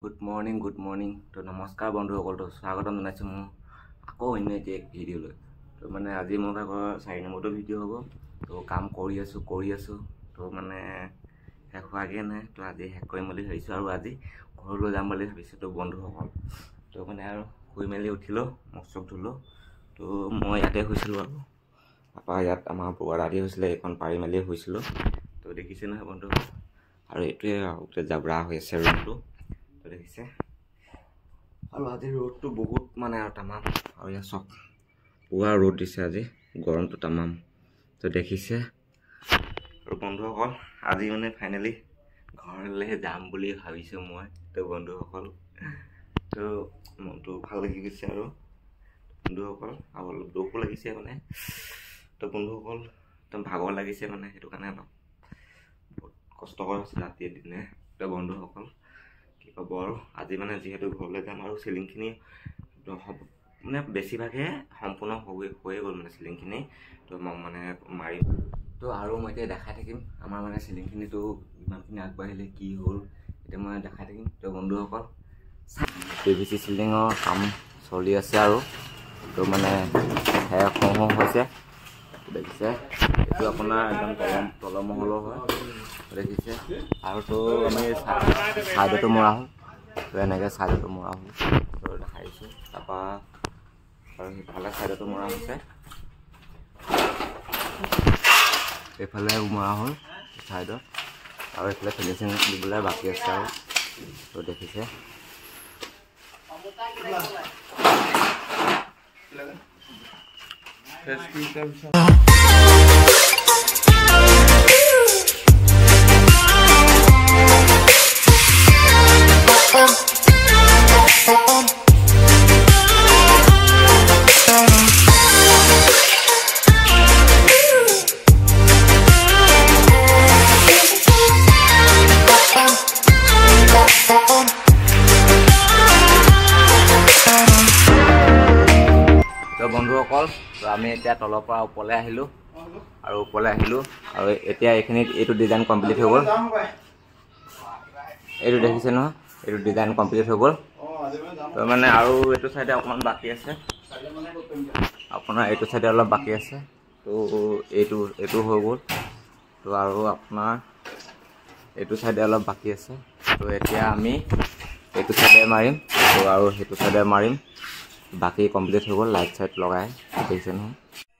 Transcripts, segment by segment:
Good morning तो नमस्कार बंधुসকল तो स्वागतम जनाइছো মই আকৌ অন্য এক ভিডিঅ' লৈ তো মানে আজি মোৰ ভাগৰ 4 নম্বৰটো ভিডিঅ' হ'ব তো কাম কৰি আছো তো মানে শেষ হোৱাগে নাই তো আজি শেষ কৰিম বুলি ভাবিছো আৰু আজি ঘৰলৈ যাম বুলি ভাবিছো তো বন্ধুসকল তো মানে আৰু শুই মেলি উঠিলো মুখ চুখ ধুলো তো মই ইয়াতে শুইছিলো আৰু আপা ইয়াত আমাৰ পুৱাৰ আদি হৈছিলে এখন পাৰি মেলি শুইছিলো তো দেখিছে নহয় বন্ধু আৰু এটোৱে আৰু জাবৰা হৈ আছে ৰুমটো তো দেখিছে আৰু আজি ৰ'দটো বহুত মানে আৰু তামাম আৰু ইয়া সক পুৱা ৰ'দ দিছে আজি গৰমটো তামাম তো দেখিছে আৰু বন্ধুসকল আজি মানে ফাইনালি ঘৰলৈ যাম বুলি ভাবিছো মই তো বন্ধুসকল তো মনটো ভাল লাগি গৈছে আৰু বন্ধুসকল আৰু অলপ দুখো লাগিছে মানে তো বন্ধুসকল একদম ভাগৰ লাগিছে মানে সেইটো কাৰণে অলপ বহুত কষ্টকৰ আছে ৰাতি দিনে তো বন্ধুসকল কি কব আৰু আজি মানে যেহেতু ঘৰলৈ যাম আৰু সিলিংখিনি মানে বেছিভাগে সম্পূৰ্ণ হৈয়ে গ'ল মানে সিলিংখিনি তো মই মানে মাৰি তো আৰু মই এতিয়া দেখাই থাকিম আমাৰ মানে সিলিংখিনিতো ইমানখিনি আগবাঢ়িলে কি হ'ল এতিয়া মই দেখাই থাকিম তো বন্ধুসকল PVC সিলিঙৰ কাম চলি আছে আৰু তো মানে শেষ হৈছে দেখিছে এইটো আপোনাৰ একদম তলৰ মহলৰ হয় দেখিছে আৰু তো আমি সাইডতো মৰা হ'ল তো এনেকৈ সাইডতো মৰা হ'ল তো দেখাইছোঁ তাৰপৰা আৰু সিফালে সাইডতো মৰা হৈছে এইফালে মৰা হ'ল সাইডত আৰু এইফালে ফিনিচিং দিবলৈ বাকী আছে আৰু তো দেখিছে বন্ধুসকল তো আমি এতিয়া তলৰ পৰা ওপৰলৈ আহিলোঁ আৰু এতিয়া এইখিনিত এইটো ডিজাইন কমপ্লিট হৈ গ'ল এইটো দেখিছে নহয় এইটো ডিজাইন কমপ্লিট হৈ গ'ল তো মানে আৰু এইটো চাইডে অকণমান বাকী আছে আপোনাৰ এইটো চাইডে অলপ বাকী আছে তো এইটো হৈ গ'ল তো আৰু আপোনাৰ এইটো চাইডে অলপ বাকী আছে তো এতিয়া আমি এইটো চাইডে মাৰিম তো আৰু সেইটো চাইডে মাৰিম বাকি কমপ্লিট হৈ গ'ল লাইট চাইট লগাই দেখিছে নহয়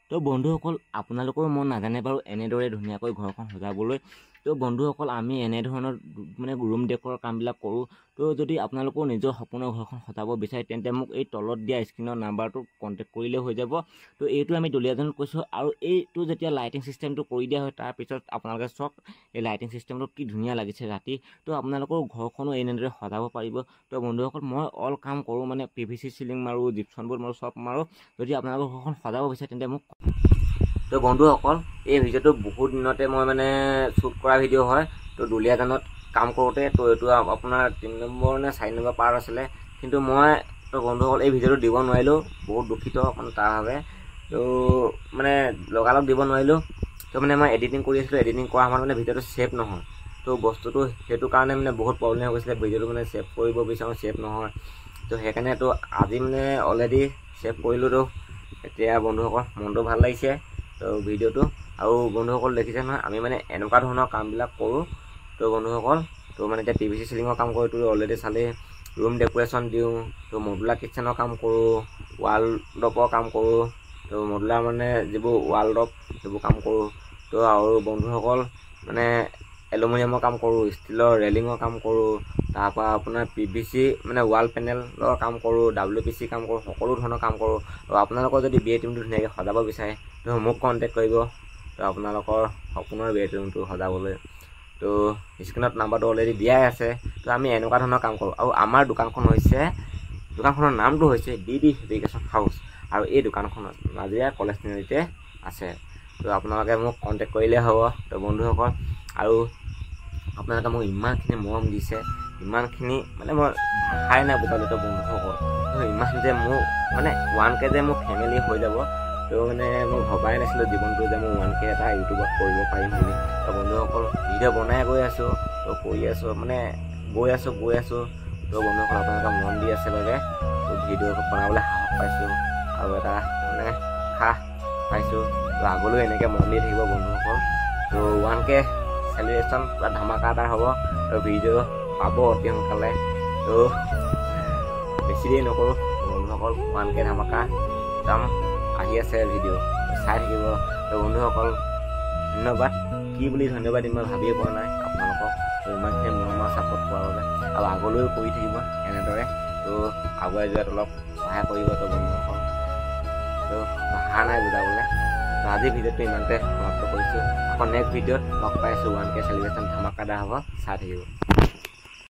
তো বন্ধুসকল আপোনালোকৰ মন নাজানে বাৰু এনেদৰে ধুনীয়াকৈ ঘৰখন সজাবলৈ তো বন্ধুসকল আমি এনেধৰণৰ মানে ৰুম ডেকৰ কামবিলাক কৰোঁ তো যদি আপোনালোকৰ নিজৰ সপোনৰ ঘৰখন সজাব বিচাৰে তেন্তে মোক এই তলত দিয়া স্ক্ৰীনৰ নাম্বাৰটো কণ্টেক্ট কৰিলে হৈ যাব তো এইটো আমি দলিয়াজনক কৈছোঁ আৰু এইটো যেতিয়া লাইটিং চিষ্টেমটো কৰি দিয়া হয় তাৰপিছত আপোনালোকে চাওক এই লাইটিং চিষ্টেমটো কি ধুনীয়া লাগিছে ৰাতি তো আপোনালোকৰ ঘৰখনো এনেদৰে সজাব পাৰিব তো বন্ধুসকল মই অল কাম কৰোঁ মানে PVC চিলিং মাৰোঁ জিপছন বোৰ্ড মাৰোঁ চব মাৰোঁ যদি আপোনালোকৰ ঘৰখন সজাব বিচাৰে তেন্তে মোক তো বন্ধুসকল এই ভিডিঅ'টো বহুত দিনতে মই মানে শ্বুট কৰা ভিডিঅ' হয় তো দুলীয়াজানত কাম কৰোঁতে তো এইটো আপোনাৰ 3 নম্বৰ নে 4 নম্বৰ পাৰ্ট আছিলে কিন্তু মই তো বন্ধুসকল এই ভিডিঅ'টো দিব নোৱাৰিলোঁ বহুত দুখিত মানে তাৰ বাবে তো মানে লগালগ দিব নোৱাৰিলোঁ তো মানে মই এডিটিং কৰি আছিলোঁ এডিটিং কৰা সময়ত মানে ভিডিঅ'টো ছেভ নহয় তো বস্তুটো সেইটো কাৰণে মানে বহুত প্ৰব্লেম হৈ গৈছিলে ভিডিঅ'টো মানে ছেভ কৰিব বিচাৰোঁ ছেভ নহয় তো সেইকাৰণে তো আজি মানে অলৰেডি ছেভ কৰিলোঁ তো এতিয়া বন্ধুসকল মনটো ভাল লাগিছে তো ভিডিঅ'টো আৰু বন্ধুসকল দেখিছে নহয় আমি মানে এনেকুৱা ধৰণৰ কামবিলাক কৰোঁ তো বন্ধুসকল তো মানে এতিয়া PVC চিলিঙৰ কাম কৰোঁ তো অলৰেডি চালে ৰুম ডেক'ৰেশ্যন দিওঁ তো মডুলাৰ কিটচেনৰ কাম কৰোঁ ৱাল ড্ৰপৰ কাম কৰোঁ তো মডুলাৰ মানে যিবোৰ ৱাল ড্ৰপ সেইবোৰ কাম কৰোঁ তো আৰু বন্ধুসকল মানে এলুমিনিয়ামৰ কাম কৰোঁ ষ্টিলৰ ৰেলিঙৰ কাম কৰোঁ তাৰপৰা আপোনাৰ PVC মানে ৱাল পেনেলৰ কাম কৰোঁ WPC কাম কৰোঁ সকলো ধৰণৰ কাম কৰোঁ আৰু আপোনালোকৰ যদি বিয়ে টিমটো ধুনীয়াকৈ সজাব বিচাৰে তো মোক কণ্টেক্ট কৰিব তো আপোনালোকৰ সপোনৰ বিয়ে টিমটো সজাবলৈ তো স্ক্ৰীনত নাম্বাৰটো অলৰেডি দিয়াই আছে তো আমি এনেকুৱা ধৰণৰ কাম কৰোঁ আৰু আমাৰ দোকানখনৰ নামটো হৈছে DD ফেব্ৰিকেশ্যন হাউচ আৰু এই দোকানখনত নাজিৰা কলেজ তিনিআলিতে আছে তো আপোনালোকে মোক কণ্টেক্ট কৰিলে হ'ব তো বন্ধুসকল আৰু আপোনালোকে মোক ইমানখিনি মৰম দিছে ইমানখিনি মানে মই ভাষাই নাই বুজালোঁ তো বন্ধুসকল ইমান যে মোৰ মানে 1K যে মোৰ ফেমিলি হৈ যাব তো মানে মই ভবাই নাছিলোঁ জীৱনটো যে মই 1K এটা ইউটিউবত কৰিব পাৰিম বুলি তো বন্ধুসকল ভিডিঅ' বনাই গৈ আছোঁ তো কৰি আছোঁ মানে গৈ আছোঁ তো বন্ধুসকল আপোনালোকে মন দি আছে বাবে তো ভিডিঅ' বনাবলৈ সাহস পাইছোঁ আৰু এটা মানে সাহ পাইছোঁ। তো আগলৈও এনেকৈ মন দি থাকিব বন্ধুসকল। তো 1K চেলিব্ৰেশ্যন পূৰা ধামাকাদাৰ হ'ব আৰু ভিডিঅ' পাব অতি সোনকালে। তো বেছি দেৰি নকৰোঁ বন্ধুসকল, 1K ধামাকা একদম আহি আছে ভিডিঅ' চাই থাকিব। তো বন্ধুসকল ধন্যবাদ, কি বুলি ধন্যবাদ দিম মই ভাবিয়ে পোৱা নাই আপোনালোকক। তো ইমানখিনি মৰমৰ ছাপোৰ্ট পোৱাৰ বাবে আৰু আগলৈও কৰি থাকিব এনেদৰে। তো আগুৱাই যোৱাত অলপ সহায় কৰিব তো বন্ধুসকল। তো ভাষা নাই বুজাবলৈ। তো আজিৰ ভিডিঅ'টো ইমানতে সমাপ্ত কৰিছোঁ। আকৌ নেক্সট ভিডিঅ'ত লগ পাইছোঁ। 1K চেলিব্ৰেশ্যন ধামাকাদাৰ হ'ব, চাই থাকিব।